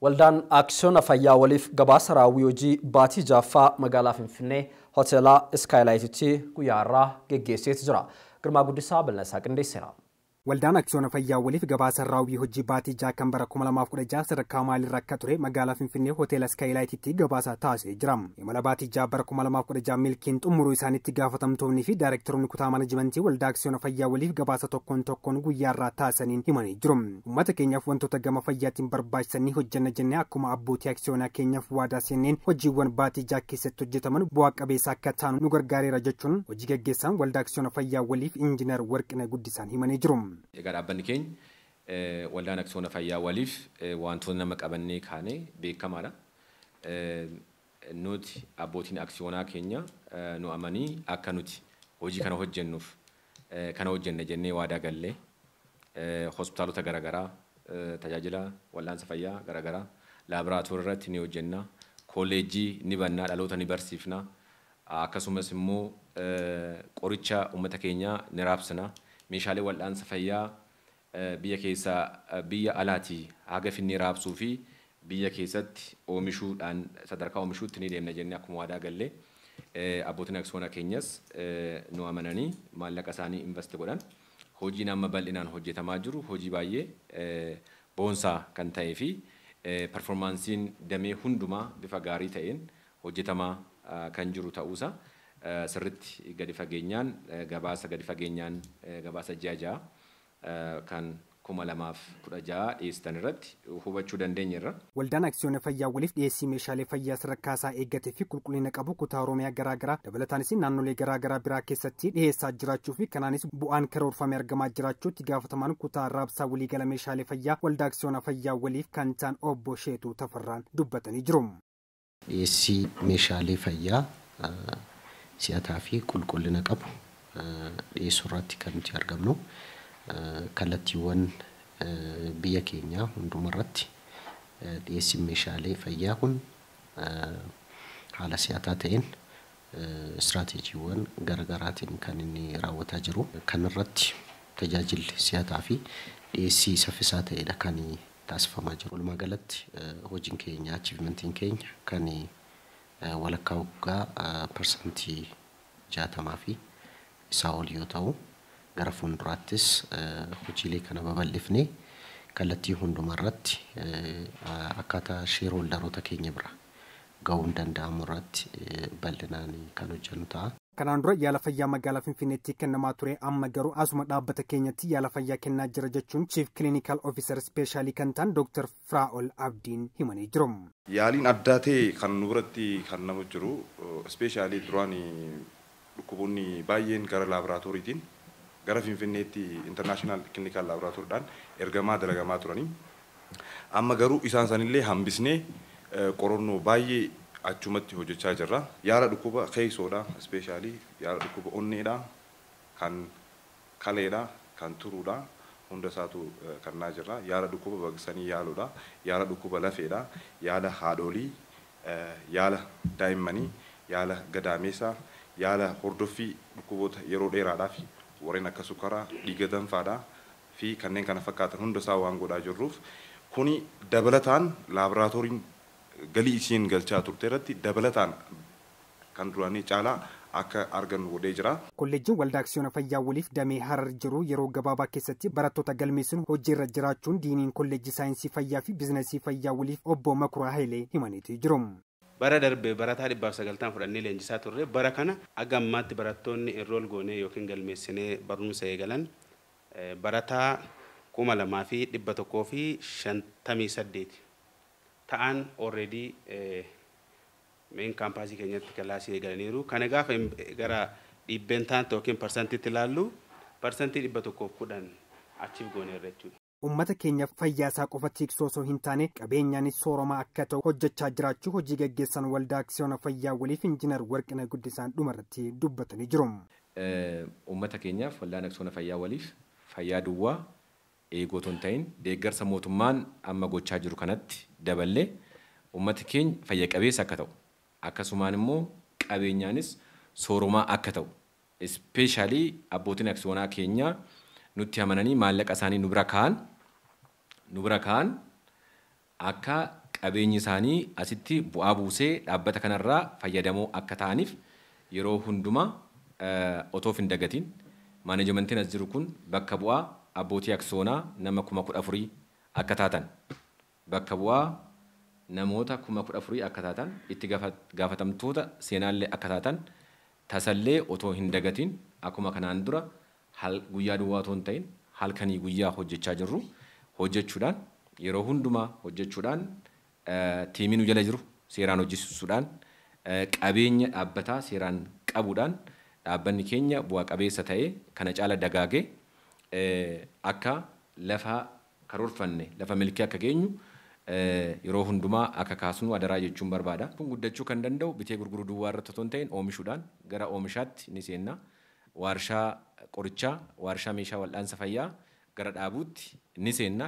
Waldaan Aksiyoona Fayyaa waliif gabaasa raawwii hojii baatii jaaffaa magaalaa Finfinnee hoteela Skylight'tti guyyaa irraa geggeesseetu jira. Girmaa Guddisaa Bal'inaasaa qindeesseera. Waldaan Aksiyoona Fayyaa waliif gabaasa raawwii hojii baatii jaakan bara 2016 sadarkaa maalirra akka ture magaalaa Finfinnee hoteela Skylight'tti gabaasa taasisee jira. Imala baatii jaa bara 2016 milkiin xumuruu isaaniitti gaafatamtoonni fi daayirektaroonni kutaa manajimentii Waldaa Aksiyoona Fayyaa waliif gabaasa tokkoon guyyaa irraa taasisaniin himanii jiru. Uummata keenyaaf wantoota gama fayyaatiin barbaachisanii hojjenna jennee akkuma abbootii aksiyoonaa keenyaaf waadaa seeneen hojiiwwan baatii jaa keessatti hojjetaman bu'aa qabeessa akka taanu nu gargaareera jechuun hojii gaggeessaan Waldaa Aksiyoona Fayyaa waliif Injiinar Warqinee Guddisaan himanii jiru. Egaa dhaabbanni keenya Waldaan Aksiyoona Fayyaa waliif wantoota nama qabannee kaane beekamaadha. Nuti abbootiin aksiyoonaa keenya nu amanii akka nuti hojii kana hojjennuuf kana hojjenna jennee waadaa gallee hospitaalota garaagaraa tajaajila wal'aansa fayyaa garaagaraa laaboraatoorii irratti ni hojjenna, kolleejjii ni bannaa, dhaloota ni barsiifna, akkasumas immoo qoricha uummata keenyaa ni raabsina. Meeshaalee wal'aansa fayyaa biyya keessaa biyya alaatii haga finnee raabsuu fi biyya keessatti oomishuudhaan sadarkaa oomishuutti ni deemna jennee akkuma waadaa gallee abbootiin aksiyoonaa keenyas nu amananii maallaqa isaanii invest godhan hojiin amma bal'inaan hojjetamaa jiru hojii baay'ee boonsaa kan ta'ee fi performaansiin damee hundumaa bifa gaarii ta'een hojjetamaa kan jiru ta'uusa sirriitti gadi fageenyaan gabaasa ji'a kan 2016 dhiyeessan irratti hubachuu dandeenyeerra. Waldaan Aksiyoona Fayyaa waliif dhiyeessii meeshaalee fayyaa sadarkaa isaa eeggatee fi qulqullina qabu kutaa Oromiyaa garaagaraa dabalataanis naannolee garaagaraa biraa keessatti dhiyeessaa jiraachuu fi kanaanis bu'aan karoorfamee argamaa jiraachuutti gaafatamaan kutaa raabsaa waliigala meeshaalee fayyaa Waldaa Aksiyoona Fayyaa waliif kan ta'an obbo Sheetuu Tafarraan dubbatanii jiru. Dhiyeessii meeshaalee fayyaa si'ataa fi qulqullina qabu dhiyeessuu irratti kan nuti argamnu. Kallattiiwwan biyya keenyaa hundumarratti dhiyeessiin meeshaalee fayyaa kun haala si'ataa ta'een istiraateejiiwwan garaagaraatiin kan inni raawwataa jiru. Kanarratti tajaajilli si'ataa fi dhiyeessii saffisaa ta'edha kan taasifamaa jiru. Walumaa galatti hojiin keenya achiivimentiin keenya kan walakkaa waggaa parsantii 60 fi isaa ol yoo ta'u gara fuulduraattis hojiilee kana babal'ifnee kallattii hundumarratti akkaataa sheerholdaroota keenya bira ga'uun danda'amu irratti bal'inaan kan hojjennu ta'a. Kanaan dura yaala fayyaa magaalaa Finfinneetti kennamaa ture amma garuu asuma dhaabbata keenyatti yaala fayyaa kennaa jira jechuun Chief Clinical Officer Specialii kan ta'an Dr. Firaa'ol Abdiin himanii jiru. Yaaliin addaa ta'e kan nu biratti kan nama jiru Specialii duraan dhukkuboonni baay'een gara laaboraatooriitiin gara Finfinneetti International Clinical Laboratory'dhaan ergamaa dalagamaa turanii amma garuu isaan sanillee hambisnee qorannoo baay'ee achumatti hojjechaa jirra. Yaala dhukkuba keessoodha, ispeeshaalii yaala dhukkuba onneedha, kan kaleedha, kan turuudha, hunda isaatu kannaa jirra. Yaala dhukkuba baqsanii yaaluudha, yaala dhukkuba lafeedha, yaala haadholii, yaala daa'immanii, yaala gadaameessaa, yaala hordoffii dhukkuboota yeroo dheeraadhaaf warreen akka sukkaraa, dhiiga danfaadhaa fi kanneen kana fakkaatan hunda isaa waan godhaa jirruuf kuni dabalataan laaboraatooriin galii isiin galchaa turte irratti dabalataan kan duraanii caalaa akka argannu godhee jira. Kolleejjiin Waldaa Aksiyoona Fayyaa waliif damee Harar jiru yeroo gabaabaa keessatti barattoota galmeessuun hojiirra jiraachuun diiniin kolleejjii saayinsii fayyaa fi biizinasii fayyaa waliif obbo Makuraa Hayilee himaniitu jiru. Bara darbe barataa 990 fudhannee leenjisaa turre bara kana aga ammaatti barattoonni enrool goonee yookiin galmeessinee barumsa eegalan barataa 2158 ta'an already main kaampaasii keenyatti kilaasii eegalaniiru. Kana gaafa gara dhibbeentaan yookiin parsantiitti ilaallu parsantii 110 achiif gooneerra jechuudha. Uummata keenya fayyaa isaa qofa tiksuu osoo hin taane qabeenyaanis sooroma akka ta'u hojjechaa jiraachuu hojii gaggeessan Waldaa Aksiyoona Fayyaa waliif Injiinar Warqinee Guddisaan dhumarratti dubbatanii jiru. Uummata keenyaaf Waldaan Aksiyoona Fayyaa waliif fayyaa duwwaa eegotoo hin ta'in deeggarsa mootummaan amma gochaa jiru kanatti daballee uummati keenya fayya qabeessa akka ta'u akkasumaan immoo qabeenyaanis sooromaa akka ta'u ispeeshaalii abbootiin aksiyoonaa keenyaa nutti amananii maallaqa isaanii nu bira kaa'an akka qabeenyi isaanii asitti bu'aa buusee dhaabbata kanarraa fayyadamoo akka ta'aniif yeroo hundumaa otoo hin dagatiin maanajimentiin as jiru kun bakka bu'aa abbootii aksoonaa nama 14,000 akka taatan bakka bu'aa namoota 14,000 akka taatan itti gaafatamtoota seenaallee akka taatan tasallee otoo hin dagatiin akkuma kanaan dura guyyaa duwwaa otoo hin ta'in halkanii guyyaa hojjechaa jirru hojjechuudhaan yeroo hundumaa hojjechuudhaan tiimiin jala jiru seeraan hojjechuudhaan qabeenya dhaabbataa seeraan qabuudhaan dhaabbanni keenya bu'aa qabeessa ta'ee kana caala dagaagee akka lafa karoorfanne lafa milkii akka geenyu yeroo hundumaa akka kaasnu adaraa jechuun barbaada. Kun guddachuu kan danda'u bitee gurguruu duwwaa irratti otoo hin ta'in oomishuudhaan gara oomishaatti ni seenna. Waarshaa qorichaa, waarshaa meeshaa wal'aansa fayyaa gara dhaabuutti ni seenna.